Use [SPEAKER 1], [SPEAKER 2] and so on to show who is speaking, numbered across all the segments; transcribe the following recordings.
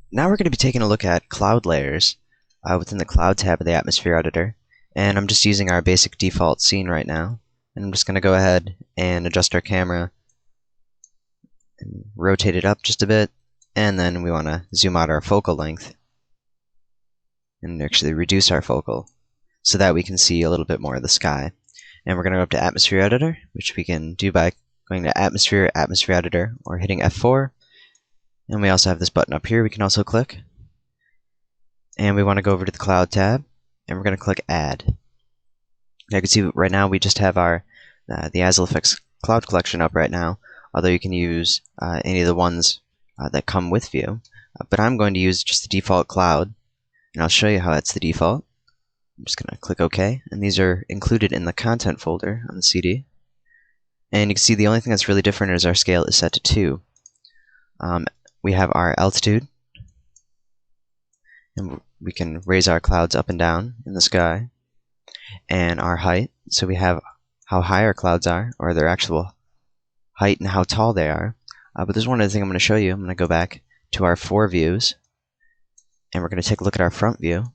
[SPEAKER 1] Now we're going to be taking a look at cloud layers within the Cloud tab of the Atmosphere Editor. And I'm just using our basic default scene right now. And I'm just going to go ahead and adjust our camera and rotate it up just a bit. And then we want to zoom out our focal length and actually reduce our focal so that we can see a little bit more of the sky. And we're going to go up to Atmosphere Editor, which we can do by going to Atmosphere, Atmosphere Editor, or hitting F4. And we also have this button up here we can also click. And we want to go over to the Cloud tab, and we're going to click Add. Now you can see right now we just have our the asileFX cloud collection up right now, although you can use any of the ones that come with View. But I'm going to use just the default cloud, and I'll show you how that's the default. I'm just going to click OK, and these are included in the content folder on the CD. And you can see the only thing that's really different is our scale is set to 2. We have our altitude, and we can raise our clouds up and down in the sky, and our height, so we have how high our clouds are, or their actual height and how tall they are. But there's one other thing I'm going to show you. I'm going to go back to our 4 views, and we're going to take a look at our front view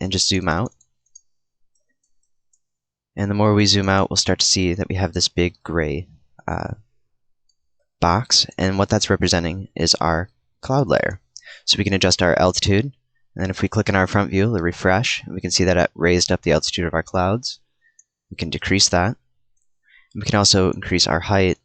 [SPEAKER 1] and just zoom out. And the more we zoom out, we'll start to see that we have this big gray box, and what that's representing is our cloud layer. So we can adjust our altitude, and then if we click in our front view, the refresh, we can see that it raised up the altitude of our clouds. We can decrease that. And we can also increase our height,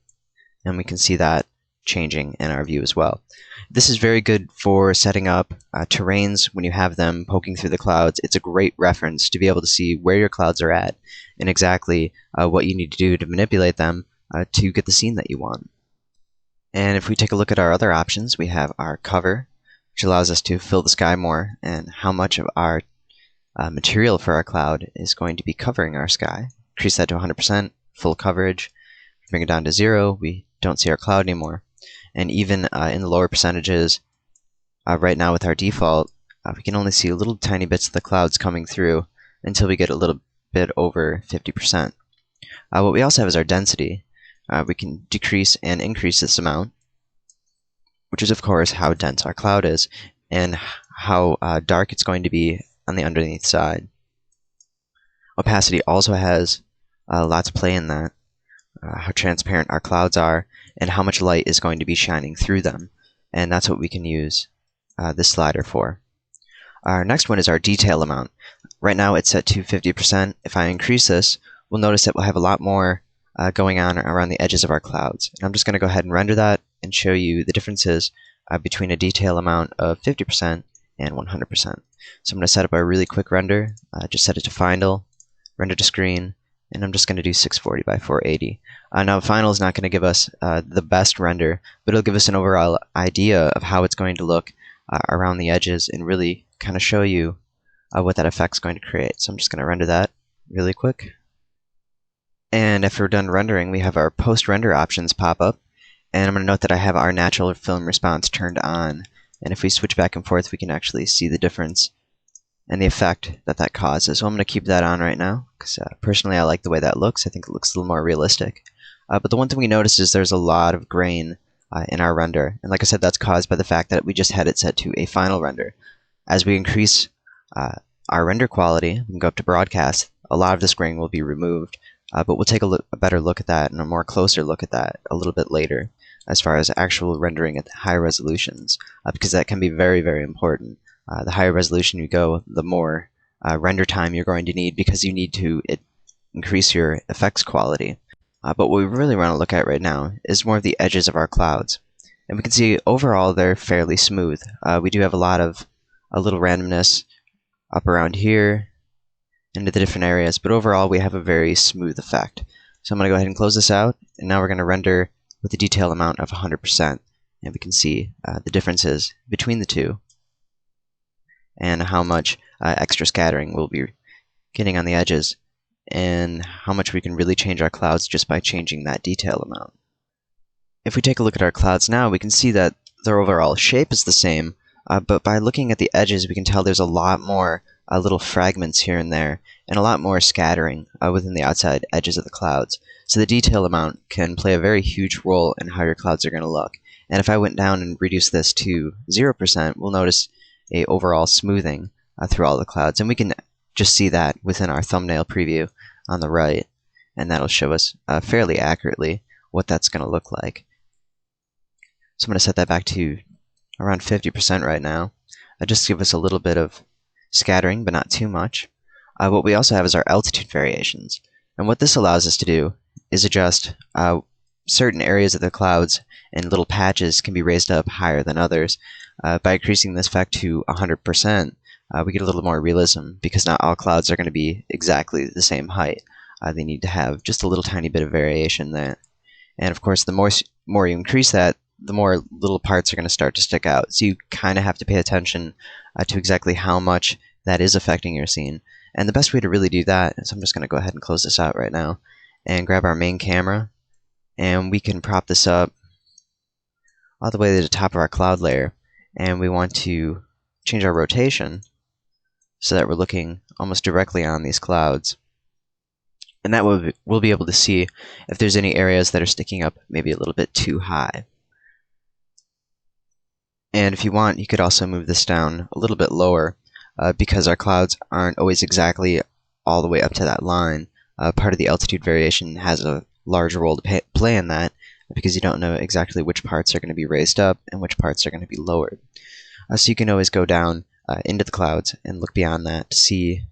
[SPEAKER 1] and we can see that changing in our view as well. This is very good for setting up terrains when you have them poking through the clouds. It's a great reference to be able to see where your clouds are at and exactly what you need to do to manipulate them to get the scene that you want. And if we take a look at our other options, we have our cover, which allows us to fill the sky more, and how much of our material for our cloud is going to be covering our sky. Increase that to 100%, full coverage. Bring it down to 0, we don't see our cloud anymore. And even in the lower percentages, right now with our default, we can only see little tiny bits of the clouds coming through until we get a little bit over 50%. What we also have is our density. We can decrease and increase this amount, which is of course how dense our cloud is and how dark it's going to be on the underneath side. Opacity also has lots of play in that, how transparent our clouds are and how much light is going to be shining through them, and that's what we can use this slider for. Our next one is our detail amount. Right now it's set to 50%. If I increase this, we'll notice that we'll have a lot more going on around the edges of our clouds. And I'm just going to go ahead and render that and show you the differences between a detail amount of 50% and 100%. So I'm going to set up a really quick render. Just set it to final, render to screen, and I'm just going to do 640 by 480. Now final is not going to give us the best render, but it'll give us an overall idea of how it's going to look around the edges and really kind of show you what that effect's going to create. So I'm just going to render that really quick. And after we're done rendering, we have our post-render options pop up. And I'm going to note that I have our natural film response turned on. And if we switch back and forth, we can actually see the difference and the effect that that causes. So I'm going to keep that on right now, because personally I like the way that looks. I think it looks a little more realistic. But the one thing we notice is there's a lot of grain in our render. And like I said, that's caused by the fact that we just had it set to a final render. As we increase our render quality, we can go up to broadcast, a lot of this grain will be removed. But we'll take a better look at that and a more closer look at that a little bit later as far as actual rendering at high resolutions, because that can be very, very important. The higher resolution you go, the more render time you're going to need, because you need to increase your effects quality. But what we really want to look at right now is more of the edges of our clouds. And we can see overall they're fairly smooth. We do have a lot of a little randomness up around here into the different areas, but overall we have a very smooth effect. So I'm going to go ahead and close this out, and now we're going to render with a detail amount of 100%, and we can see the differences between the two and how much extra scattering we'll be getting on the edges and how much we can really change our clouds just by changing that detail amount. If we take a look at our clouds now, we can see that their overall shape is the same, but by looking at the edges we can tell there's a lot more little fragments here and there, and a lot more scattering within the outside edges of the clouds. So the detail amount can play a very huge role in how your clouds are going to look. And if I went down and reduced this to 0%, we'll notice a overall smoothing through all the clouds. And we can just see that within our thumbnail preview on the right. And that'll show us fairly accurately what that's going to look like. So I'm going to set that back to around 50% right now. Just to give us a little bit of scattering, but not too much. What we also have is our altitude variations. And what this allows us to do is adjust certain areas of the clouds, and little patches can be raised up higher than others. By increasing this effect to 100%, we get a little more realism, because not all clouds are going to be exactly the same height. They need to have just a little tiny bit of variation there. And of course, the more you increase that, the more little parts are going to start to stick out. So you kind of have to pay attention to exactly how much that is affecting your scene. And the best way to really do that is, I'm just going to go ahead and close this out right now and grab our main camera, and we can prop this up all the way to the top of our cloud layer, and we want to change our rotation so that we're looking almost directly on these clouds. And that way we'll be able to see if there's any areas that are sticking up maybe a little bit too high. And if you want, you could also move this down a little bit lower, because our clouds aren't always exactly all the way up to that line. Part of the altitude variation has a large role to play in that, because you don't know exactly which parts are going to be raised up and which parts are going to be lowered. So you can always go down into the clouds and look beyond that to see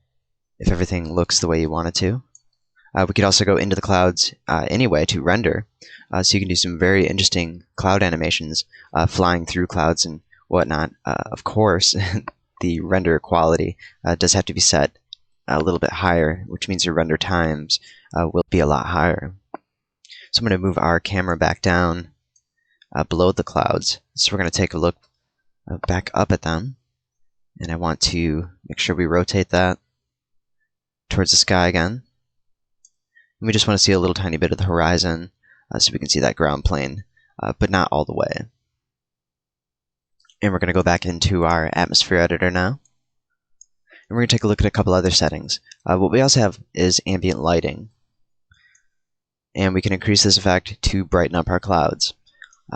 [SPEAKER 1] if everything looks the way you want it to. We could also go into the clouds anyway to render, so you can do some very interesting cloud animations flying through clouds and whatnot. Of course, the render quality does have to be set a little bit higher, which means your render times will be a lot higher. So I'm going to move our camera back down below the clouds. So we're going to take a look back up at them, and I want to make sure we rotate that towards the sky again. And we just want to see a little tiny bit of the horizon, so we can see that ground plane, but not all the way. And we're going to go back into our atmosphere editor now. And we're going to take a look at a couple other settings. What we also have is ambient lighting. And we can increase this effect to brighten up our clouds.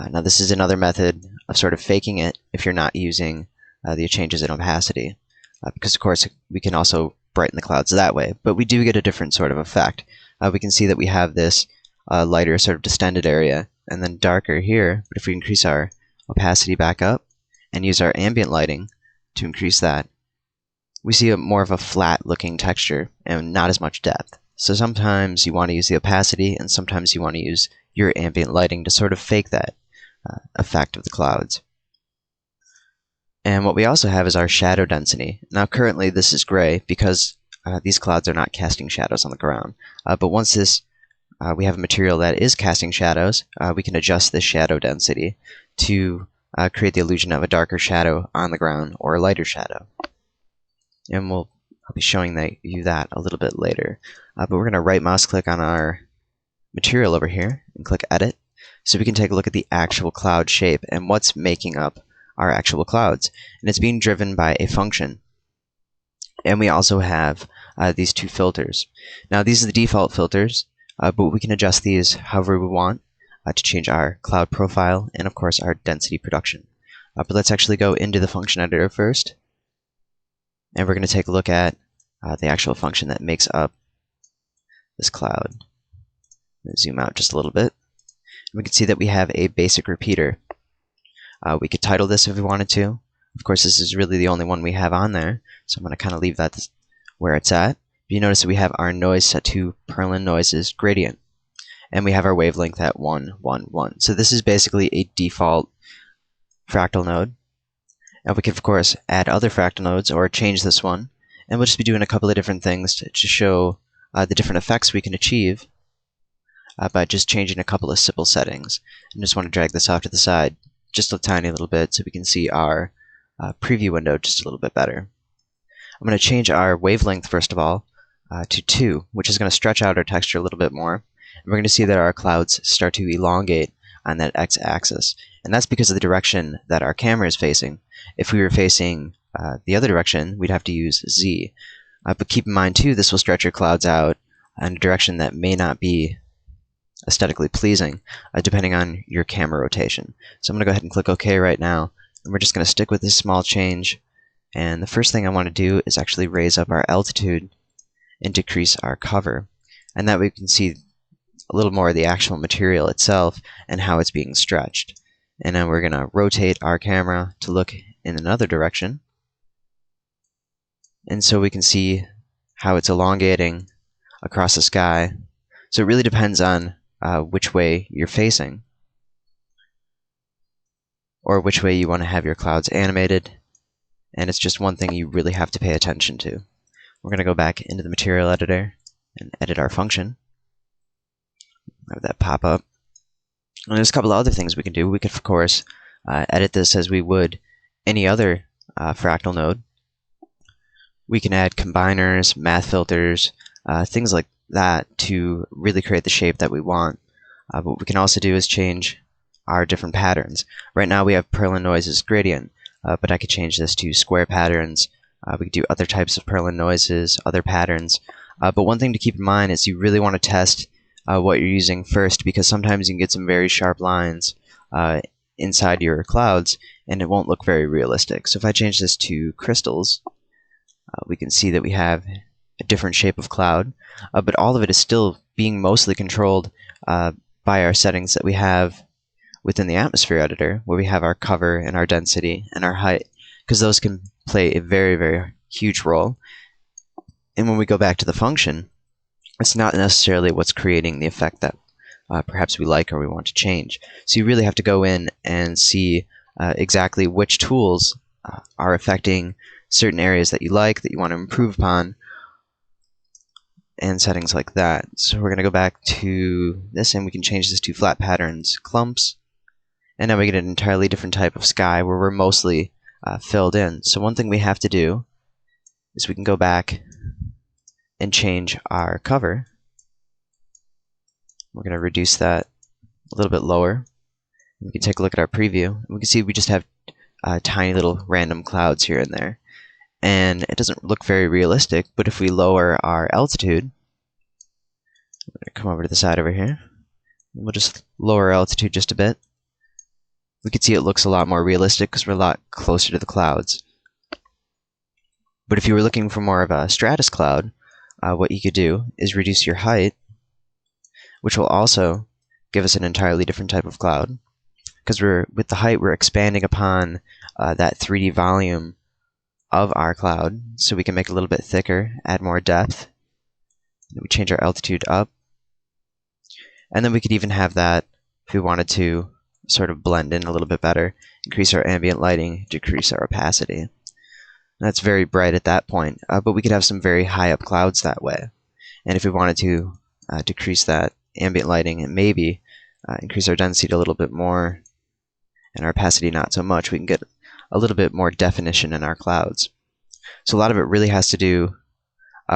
[SPEAKER 1] Now this is another method of sort of faking it if you're not using the changes in opacity. Because of course we can also brighten the clouds that way, but we do get a different sort of effect. We can see that we have this lighter sort of distended area and then darker here, but if we increase our opacity back up and use our ambient lighting to increase that, we see more of a flat looking texture and not as much depth. So sometimes you want to use the opacity, and sometimes you want to use your ambient lighting to sort of fake that effect of the clouds. And what we also have is our shadow density. Now currently this is gray because these clouds are not casting shadows on the ground. But once we have a material that is casting shadows, we can adjust this shadow density to create the illusion of a darker shadow on the ground or a lighter shadow. And I'll be showing you that a little bit later. But we're going to right mouse click on our material over here and click edit, so we can take a look at the actual cloud shape and what's making up our actual clouds. And it's being driven by a function. And we also have these two filters. Now these are the default filters, but we can adjust these however we want to change our cloud profile and of course our density production. But let's actually go into the function editor first, and we're going to take a look at the actual function that makes up this cloud. Zoom out just a little bit. We can see that we have a basic repeater. We could title this if we wanted to. Of course, this is really the only one we have on there, so I'm going to kind of leave that where it's at. You notice that we have our noise set to Perlin Noises Gradient, and we have our wavelength at 1, 1, 1. So this is basically a default fractal node. And we can, of course, add other fractal nodes or change this one, and we'll just be doing a couple of different things to show the different effects we can achieve by just changing a couple of simple settings. And just want to drag this off to the side just a tiny little bit so we can see our preview window just a little bit better. I'm going to change our wavelength first of all to 2, which is going to stretch out our texture a little bit more. And we're going to see that our clouds start to elongate on that x-axis. And that's because of the direction that our camera is facing. If we were facing the other direction, we'd have to use Z. But keep in mind too, this will stretch your clouds out in a direction that may not be aesthetically pleasing, depending on your camera rotation. So I'm going to go ahead and click OK right now, and we're just going to stick with this small change. And the first thing I want to do is actually raise up our altitude and decrease our cover, and that way we can see a little more of the actual material itself and how it's being stretched. And then we're going to rotate our camera to look in another direction, and so we can see how it's elongating across the sky. So it really depends on which way you're facing, or which way you want to have your clouds animated, and it's just one thing you really have to pay attention to. We're going to go back into the material editor and edit our function. Have that pop up. And there's a couple of other things we can do. We could, of course, edit this as we would any other fractal node. We can add combiners, math filters, things like that to really create the shape that we want. What we can also do is change our different patterns. Right now we have Perlin noises gradient, but I could change this to square patterns. We could do other types of Perlin noises, other patterns. But one thing to keep in mind is you really want to test what you're using first, because sometimes you can get some very sharp lines inside your clouds and it won't look very realistic. So if I change this to crystals, we can see that we have a different shape of cloud, but all of it is still being mostly controlled by our settings that we have within the atmosphere editor, where we have our cover and our density and our height, because those can play a very, very huge role. And when we go back to the function, it's not necessarily what's creating the effect that perhaps we like or we want to change. So you really have to go in and see exactly which tools are affecting certain areas that you like, that you want to improve upon, and settings like that. So we're going to go back to this, and we can change this to flat patterns, clumps, and now we get an entirely different type of sky where we're mostly filled in. So one thing we have to do is we can go back and change our cover. We're going to reduce that a little bit lower. We can take a look at our preview, and we can see we just have tiny little random clouds here and there. And it doesn't look very realistic, but if we lower our altitude, we're going to come over to the side over here, and we'll just lower our altitude just a bit. We can see it looks a lot more realistic because we're a lot closer to the clouds. But if you were looking for more of a stratus cloud, what you could do is reduce your height, which will also give us an entirely different type of cloud. Because with the height, we're expanding upon that 3D volume of our cloud, so we can make it a little bit thicker, add more depth. We change our altitude up, and then we could even have that, if we wanted to, sort of blend in a little bit better, increase our ambient lighting, decrease our opacity. That's very bright at that point, but we could have some very high up clouds that way. And if we wanted to decrease that ambient lighting and maybe increase our density a little bit more and our opacity not so much, we can get a little bit more definition in our clouds. So a lot of it really has to do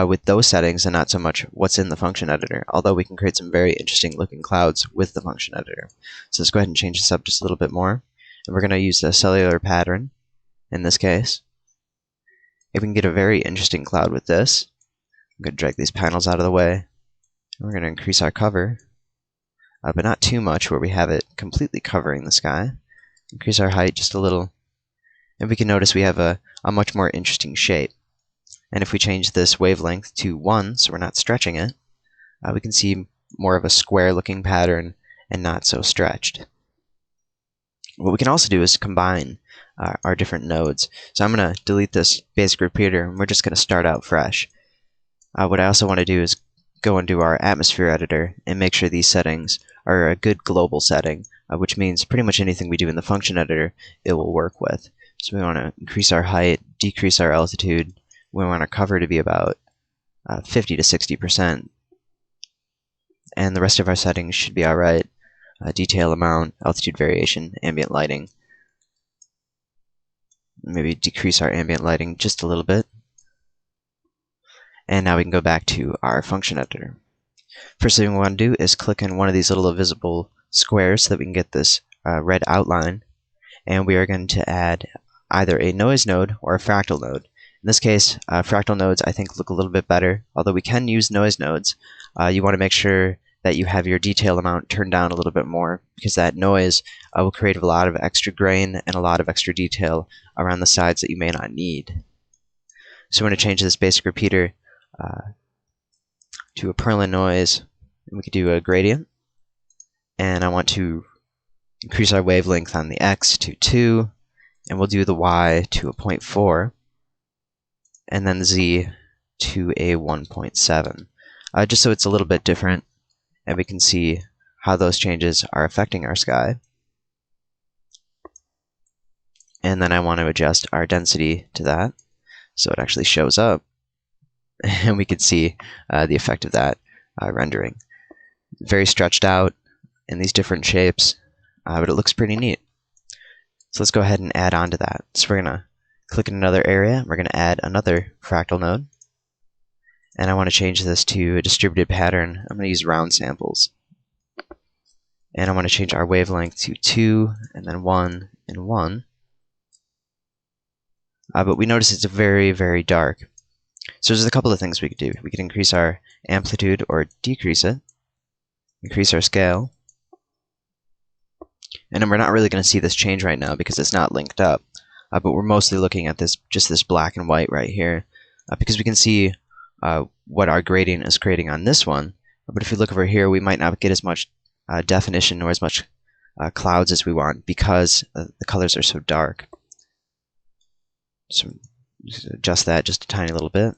[SPEAKER 1] with those settings and not so much what's in the function editor, although we can create some very interesting looking clouds with the function editor. So let's go ahead and change this up just a little bit more, and we're going to use the cellular pattern in this case. If we can get a very interesting cloud with this, I'm going to drag these panels out of the way, and we're going to increase our cover, but not too much where we have it completely covering the sky. Increase our height just a little, and we can notice we have a much more interesting shape. And if we change this wavelength to 1, so we're not stretching it, we can see more of a square looking pattern and not so stretched. What we can also do is combine our different nodes. So I'm going to delete this basic repeater, and we're just going to start out fresh. What I also want to do is go into our atmosphere editor and make sure these settings are a good global setting, which means pretty much anything we do in the function editor it will work with. So we want to increase our height, decrease our altitude. We want our cover to be about 50 to 60%. And the rest of our settings should be alright. Detail amount, altitude variation, ambient lighting. Maybe decrease our ambient lighting just a little bit. And now we can go back to our function editor. First thing we want to do is click on one of these little invisible squares so that we can get this red outline. And we are going to add either a noise node or a fractal node. In this case, fractal nodes I think look a little bit better, although we can use noise nodes. You want to make sure that you have your detail amount turned down a little bit more, because that noise will create a lot of extra grain and a lot of extra detail around the sides that you may not need. So we're going to change this basic repeater to a Perlin noise, and we could do a gradient. And I want to increase our wavelength on the X to 2, and we'll do the Y to a 0.4, and then the Z to a 1.7, just so it's a little bit different, and we can see how those changes are affecting our sky. And then I want to adjust our density to that, so it actually shows up, and we can see the effect of that rendering. Very stretched out in these different shapes, but it looks pretty neat. So let's go ahead and add on to that. So we're going to click in another area, we're going to add another fractal node, and I want to change this to a distributed pattern. I'm going to use round samples. And I want to change our wavelength to 2, and then 1, and 1. But we notice it's very, very dark. So there's a couple of things we could do. We could increase our amplitude or decrease it, increase our scale, and then we're not really going to see this change right now because it's not linked up. But we're mostly looking at just this black and white right here, because we can see what our gradient is creating on this one. But if we look over here, we might not get as much definition or as much clouds as we want because the colors are so dark. So just adjust that just a tiny little bit.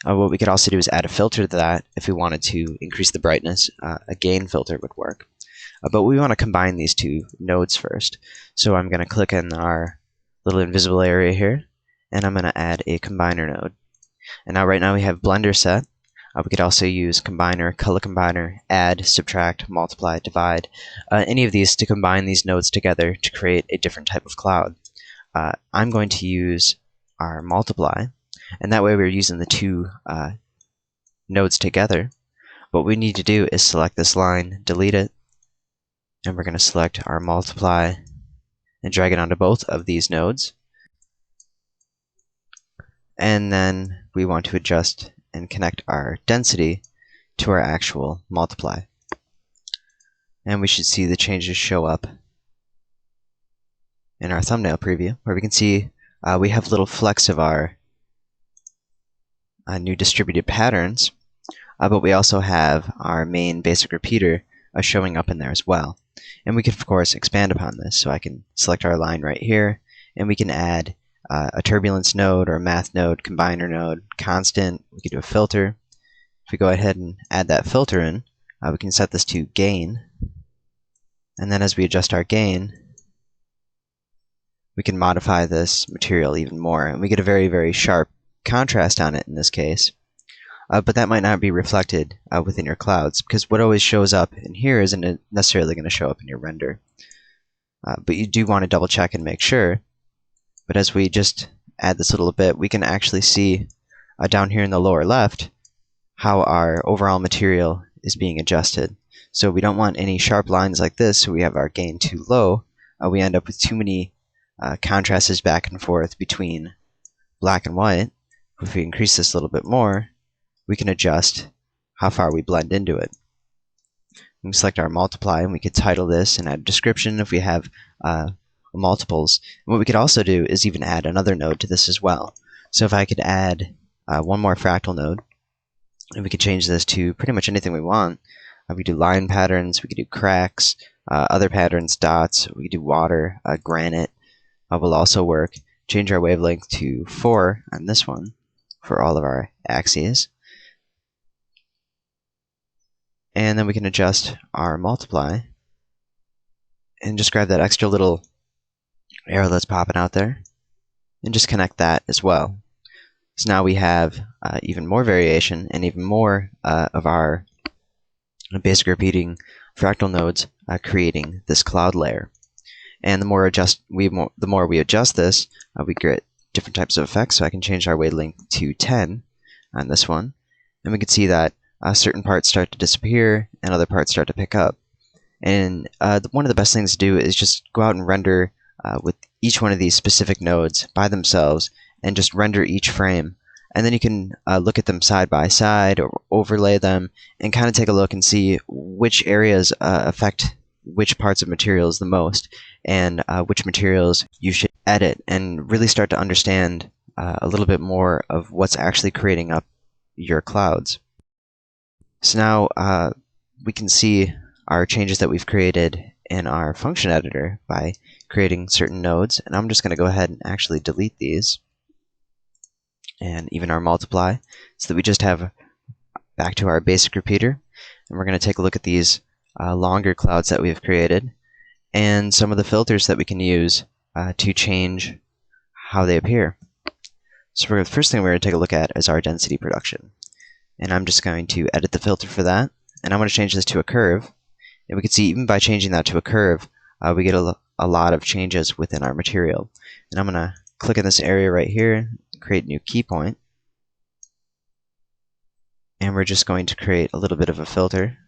[SPEAKER 1] What we could also do is add a filter to that if we wanted to increase the brightness. A gain filter would work. But we want to combine these two nodes first. So I'm going to click in our little invisible area here, and I'm going to add a combiner node. And now right now we have blender set. We could also use combiner, color combiner, add, subtract, multiply, divide, any of these to combine these nodes together to create a different type of cloud. I'm going to use our multiply, and that way we're using the two nodes together. What we need to do is select this line, delete it, and we're going to select our multiply and drag it onto both of these nodes. And then we want to adjust and connect our density to our actual multiply. And we should see the changes show up in our thumbnail preview, where we can see we have little flecks of our new distributed patterns, but we also have our main basic repeater showing up in there as well. And we can, of course, expand upon this. So I can select our line right here, and we can add a turbulence node or a math node, combiner node, constant. We could do a filter. If we go ahead and add that filter in, we can set this to gain. And then as we adjust our gain, we can modify this material even more. And we get a very, very sharp contrast on it in this case. But that might not be reflected within your clouds, because what always shows up in here isn't necessarily going to show up in your render. But you do want to double check and make sure. But as we just add this a little bit, we can actually see down here in the lower left how our overall material is being adjusted. So we don't want any sharp lines like this, so we have our gain too low. We end up with too many contrasts back and forth between black and white. If we increase this a little bit more, we can adjust how far we blend into it. We can select our multiply, and we could title this and add a description if we have multiples. And what we could also do is even add another node to this as well. So if I could add one more fractal node, and we could change this to pretty much anything we want. We could do line patterns, we could do cracks, other patterns, dots, we could do water, granite will also work. Change our wavelength to 4 on this one for all of our axes. And then we can adjust our multiply and just grab that extra little arrow that's popping out there and just connect that as well. So now we have even more variation and even more of our basic repeating fractal nodes creating this cloud layer. And the more we adjust this, we get different types of effects. So I can change our wavelength to 10 on this one, and we can see that certain parts start to disappear and other parts start to pick up. And one of the best things to do is just go out and render with each one of these specific nodes by themselves, and just render each frame And then you can look at them side by side or overlay them and kind of take a look and see which areas affect which parts of materials the most, and which materials you should edit, and really start to understand a little bit more of what's actually creating up your clouds. So now we can see our changes that we've created in our function editor by creating certain nodes, and I'm just going to go ahead and actually delete these, and even our multiply, so that we just have back to our basic repeater. And we're going to take a look at these longer clouds that we've created, and some of the filters that we can use to change how they appear. So the first thing we're going to take a look at is our density production. And I'm just going to edit the filter for that, and I'm going to change this to a curve. And we can see even by changing that to a curve, we get a lot of changes within our material. And I'm going to click in this area right here, create a new key point, and we're just going to create a little bit of a filter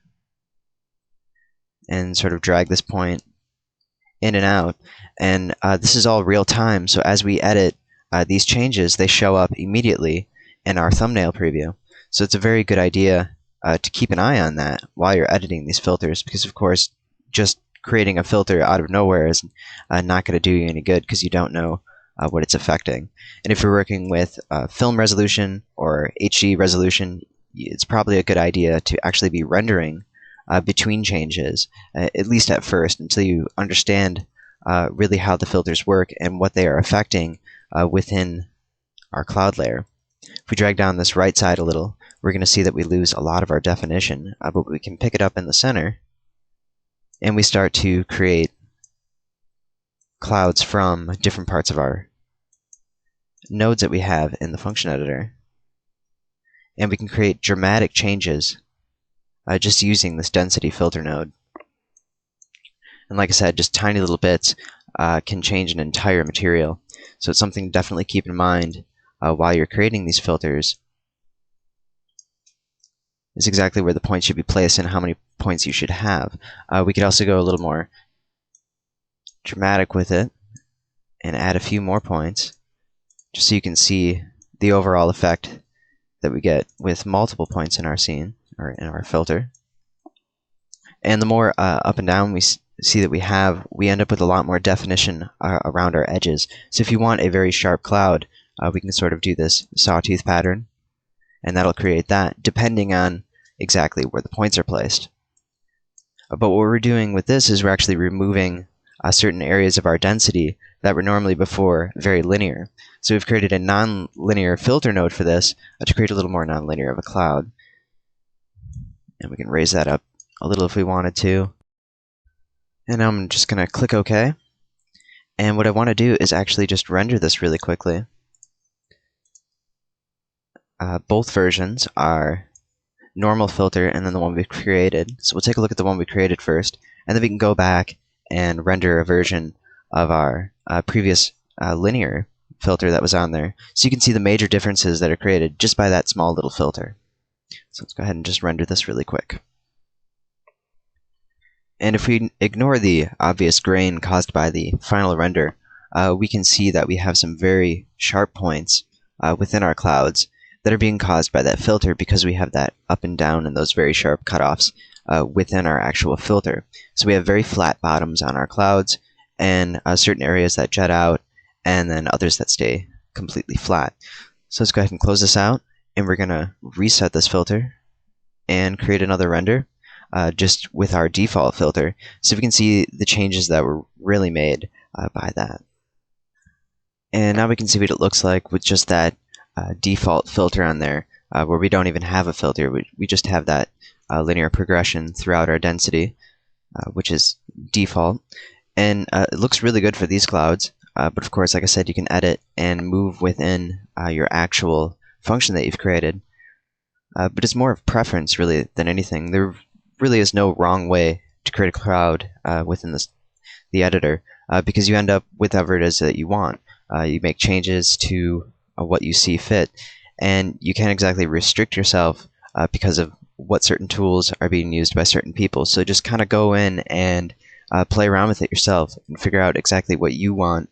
[SPEAKER 1] and sort of drag this point in and out. And this is all real time, so as we edit these changes, they show up immediately in our thumbnail preview. So it's a very good idea to keep an eye on that while you're editing these filters, because of course just creating a filter out of nowhere is not going to do you any good, because you don't know what it's affecting. And if you're working with film resolution or HD resolution, it's probably a good idea to actually be rendering between changes, at least at first, until you understand really how the filters work and what they are affecting within our cloud layer. If we drag down this right side a little, we're going to see that we lose a lot of our definition, but we can pick it up in the center, and we start to create clouds from different parts of our nodes that we have in the function editor. And we can create dramatic changes just using this density filter node. And like I said, just tiny little bits can change an entire material. So it's something to definitely keep in mind while you're creating these filters. Is exactly where the points should be placed and how many points you should have. We could also go a little more dramatic with it and add a few more points, just so you can see the overall effect that we get with multiple points in our scene, or in our filter. And the more up and down we see that we end up with a lot more definition around our edges. So if you want a very sharp cloud, we can sort of do this sawtooth pattern, and that'll create that depending on exactly where the points are placed. But what we're doing with this is we're actually removing certain areas of our density that were normally before very linear. So we've created a non-linear filter node for this to create a little more non-linear of a cloud. And we can raise that up a little if we wanted to. And I'm just going to click OK. And what I want to do is actually just render this really quickly. Both versions are normal filter and then the one we created. So we'll take a look at the one we created first, and then we can go back and render a version of our previous linear filter that was on there. So you can see the major differences that are created just by that small little filter. So let's go ahead and just render this really quick. And if we ignore the obvious grain caused by the final render, we can see that we have some very sharp points within our clouds that are being caused by that filter, because we have that up and down and those very sharp cutoffs within our actual filter. So we have very flat bottoms on our clouds, and certain areas that jet out, and then others that stay completely flat. So let's go ahead and close this out, and we're going to reset this filter and create another render just with our default filter, so we can see the changes that were really made by that. And now we can see what it looks like with just that default filter on there, where we don't even have a filter. We just have that linear progression throughout our density, which is default. And it looks really good for these clouds, but of course, like I said, you can edit and move within your actual function that you've created. But it's more of preference, really, than anything. There really is no wrong way to create a cloud within the editor, because you end up with whatever it is that you want. You make changes to what you see fit, and you can't exactly restrict yourself because of what certain tools are being used by certain people. So just kind of go in and play around with it yourself and figure out exactly what you want,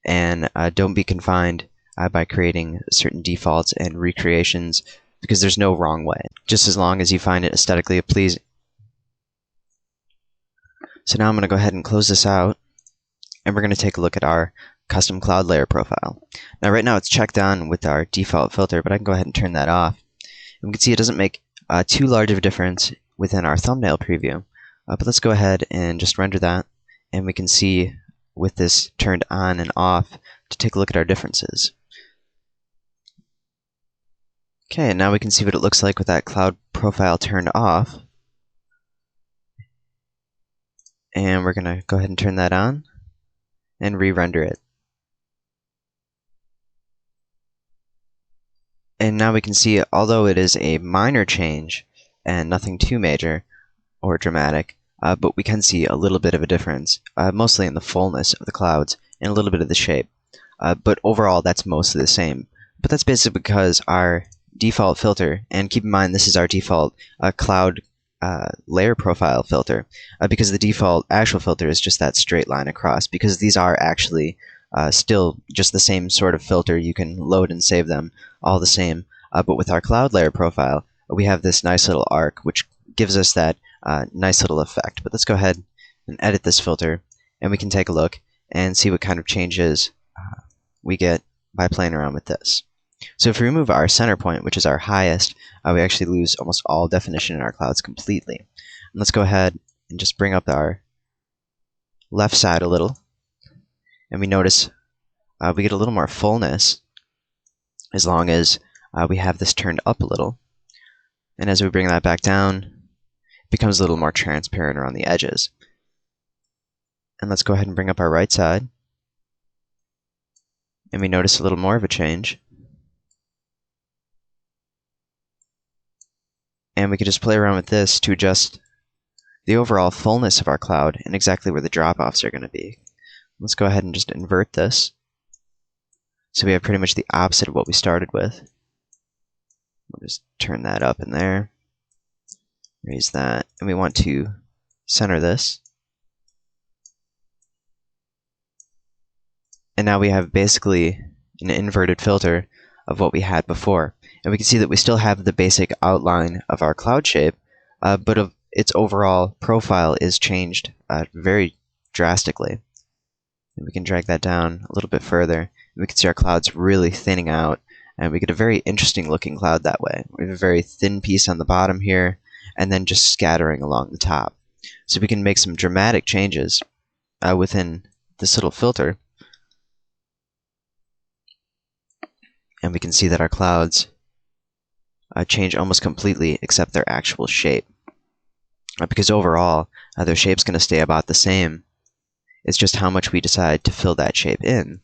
[SPEAKER 1] and don't be confined by creating certain defaults and recreations, because there's no wrong way, just as long as you find it aesthetically pleasing. So now I'm going to go ahead and close this out, and we're going to take a look at our custom cloud layer profile. Now right now it's checked on with our default filter, but I can go ahead and turn that off. And we can see it doesn't make too large of a difference within our thumbnail preview. But let's go ahead and just render that, and we can see with this turned on and off to take a look at our differences. Okay, and now we can see what it looks like with that cloud profile turned off. And we're going to go ahead and turn that on and re-render it. And now we can see, although it is a minor change and nothing too major or dramatic, but we can see a little bit of a difference, mostly in the fullness of the clouds and a little bit of the shape. But overall, that's mostly the same. But that's basically because our default filter, and keep in mind this is our default cloud layer profile filter, because the default actual filter is just that straight line across, because these are actually still just the same sort of filter. You can load and save them all the same, but with our cloud layer profile we have this nice little arc which gives us that nice little effect. But let's go ahead and edit this filter, and we can take a look and see what kind of changes we get by playing around with this. So if we remove our center point, which is our highest, we actually lose almost all definition in our clouds completely. And let's go ahead and just bring up our left side a little, and we notice we get a little more fullness as long as we have this turned up a little. And as we bring that back down, it becomes a little more transparent around the edges. And let's go ahead and bring up our right side, and we notice a little more of a change. And we can just play around with this to adjust the overall fullness of our cloud and exactly where the drop-offs are going to be. Let's go ahead and just invert this, so we have pretty much the opposite of what we started with. We'll just turn that up in there, raise that, and we want to center this. And now we have basically an inverted filter of what we had before. And we can see that we still have the basic outline of our cloud shape, but of its overall profile is changed very drastically. And we can drag that down a little bit further, and we can see our clouds really thinning out, and we get a very interesting looking cloud that way. We have a very thin piece on the bottom here, and then just scattering along the top. So we can make some dramatic changes within this little filter, and we can see that our clouds change almost completely except their actual shape. Because overall, their shape's going to stay about the same. It's just how much we decide to fill that shape in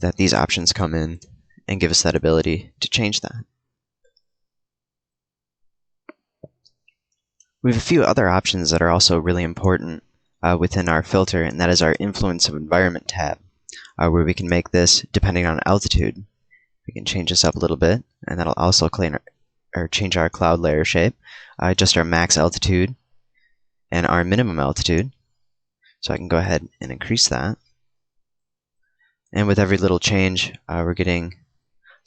[SPEAKER 1] that these options come in and give us that ability to change that. We have a few other options that are also really important within our filter, and that is our Influence of Environment tab, where we can make this depending on altitude. We can change this up a little bit, and that'll also change our cloud layer shape, adjust our max altitude and our minimum altitude. So I can go ahead and increase that. And with every little change, we're getting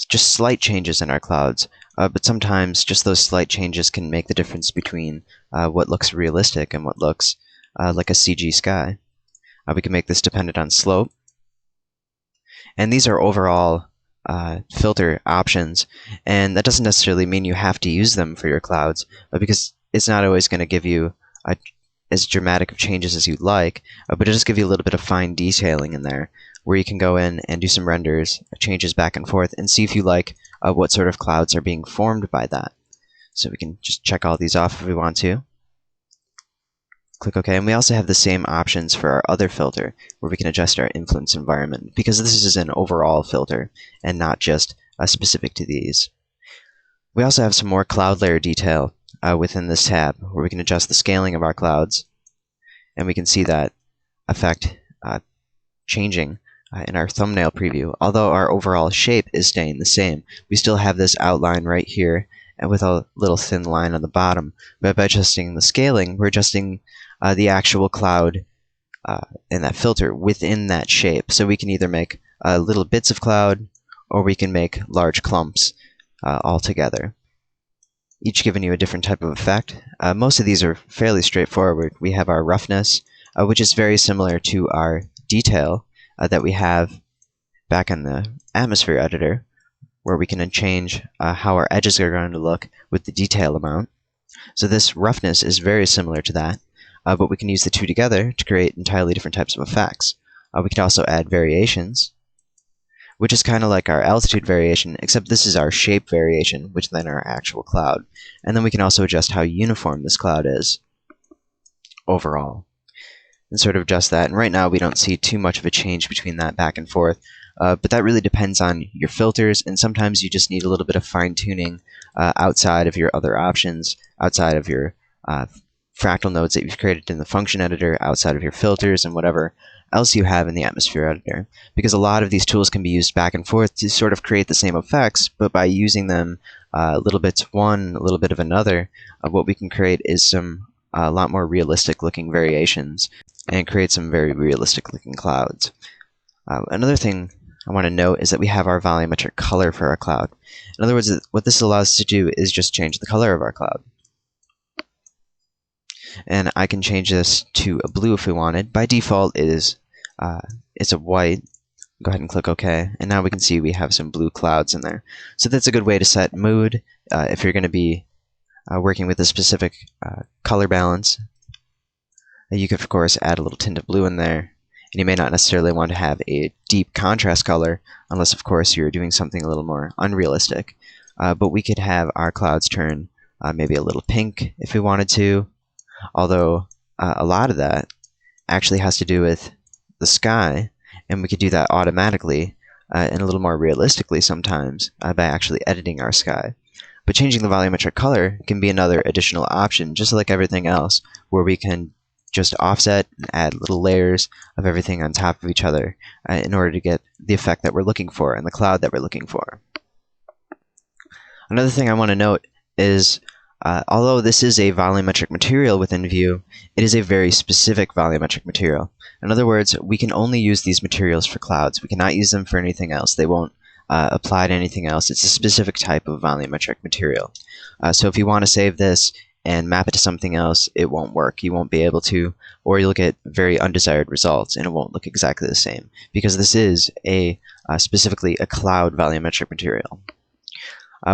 [SPEAKER 1] just slight changes in our clouds, but sometimes just those slight changes can make the difference between what looks realistic and what looks like a CG sky. We can make this dependent on slope. And these are overall filter options, and that doesn't necessarily mean you have to use them for your clouds, because it's not always going to give you as dramatic of changes as you'd like, but it'll just give you a little bit of fine detailing in there, where you can go in and do some renders, changes back and forth, and see if you like what sort of clouds are being formed by that. So we can just check all these off if we want to. Click OK, and we also have the same options for our other filter, where we can adjust our influence environment, because this is an overall filter and not just specific to these. We also have some more cloud layer detail within this tab, where we can adjust the scaling of our clouds, and we can see that effect changing in our thumbnail preview. Although our overall shape is staying the same, we still have this outline right here and with a little thin line on the bottom. But by adjusting the scaling, we're adjusting the actual cloud in that filter within that shape. So we can either make little bits of cloud, or we can make large clumps all together, each giving you a different type of effect. Most of these are fairly straightforward. We have our roughness, which is very similar to our detail that we have back in the atmosphere editor, where we can change how our edges are going to look with the detail amount. So this roughness is very similar to that, but we can use the two together to create entirely different types of effects. We can also add variations, which is kind of like our altitude variation, except this is our shape variation, which then our actual cloud. And then we can also adjust how uniform this cloud is overall, and sort of adjust that. And right now we don't see too much of a change between that back and forth, but that really depends on your filters, and sometimes you just need a little bit of fine-tuning outside of your other options, outside of your fractal nodes that you've created in the function editor, outside of your filters, and whatever else you have in the atmosphere editor, because a lot of these tools can be used back and forth to sort of create the same effects, but by using them little bits of one, a little bit of another, what we can create is some a lot more realistic looking variations and create some very realistic looking clouds. Another thing I want to note is that we have our volumetric color for our cloud. In other words, what this allows us to do is just change the color of our cloud. And I can change this to a blue if we wanted. By default, it's a white. Go ahead and click OK. And now we can see we have some blue clouds in there. So that's a good way to set mood if you're going to be working with a specific color balance. You could, of course, add a little tint of blue in there. And you may not necessarily want to have a deep contrast color, unless, of course, you're doing something a little more unrealistic. But we could have our clouds turn maybe a little pink if we wanted to. Although a lot of that actually has to do with the sky, and we could do that automatically and a little more realistically sometimes by actually editing our sky. But changing the volumetric color can be another additional option, just like everything else, where we can just offset and add little layers of everything on top of each other in order to get the effect that we're looking for and the cloud that we're looking for. Another thing I want to note is although this is a volumetric material within Vue, it is a very specific volumetric material. In other words, we can only use these materials for clouds. We cannot use them for anything else. They won't apply to anything else. It's a specific type of volumetric material. So if you want to save this and map it to something else, it won't work. You won't be able to, or you'll get very undesired results, and it won't look exactly the same, because this is specifically a cloud volumetric material.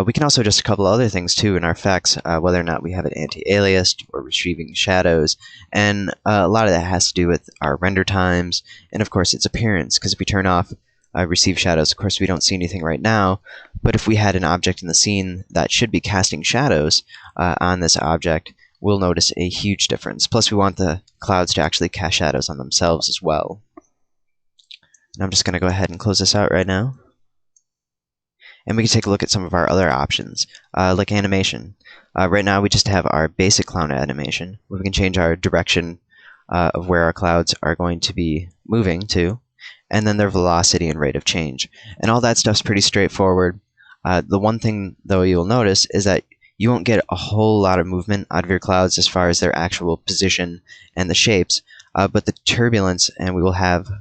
[SPEAKER 1] We can also adjust a couple other things too in our effects, whether or not we have it anti-aliased or retrieving shadows, and a lot of that has to do with our render times and of course its appearance, because if we turn off receive shadows, of course we don't see anything right now, but if we had an object in the scene that should be casting shadows on this object, we'll notice a huge difference. Plus we want the clouds to actually cast shadows on themselves as well. And I'm just going to go ahead and close this out right now. And we can take a look at some of our other options, like animation. Right now we just have our basic cloud animation, where we can change our direction of where our clouds are going to be moving to, and then their velocity and rate of change. And all that stuff's pretty straightforward. The one thing, though, you'll notice is that you won't get a whole lot of movement out of your clouds as far as their actual position and the shapes, but the turbulence, and we will have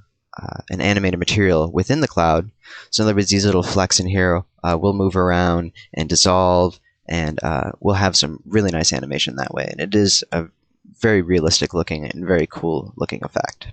[SPEAKER 1] an animated material within the cloud. So in other words, these little flecks in here will move around and dissolve, and we'll have some really nice animation that way. And it is a very realistic looking and very cool looking effect.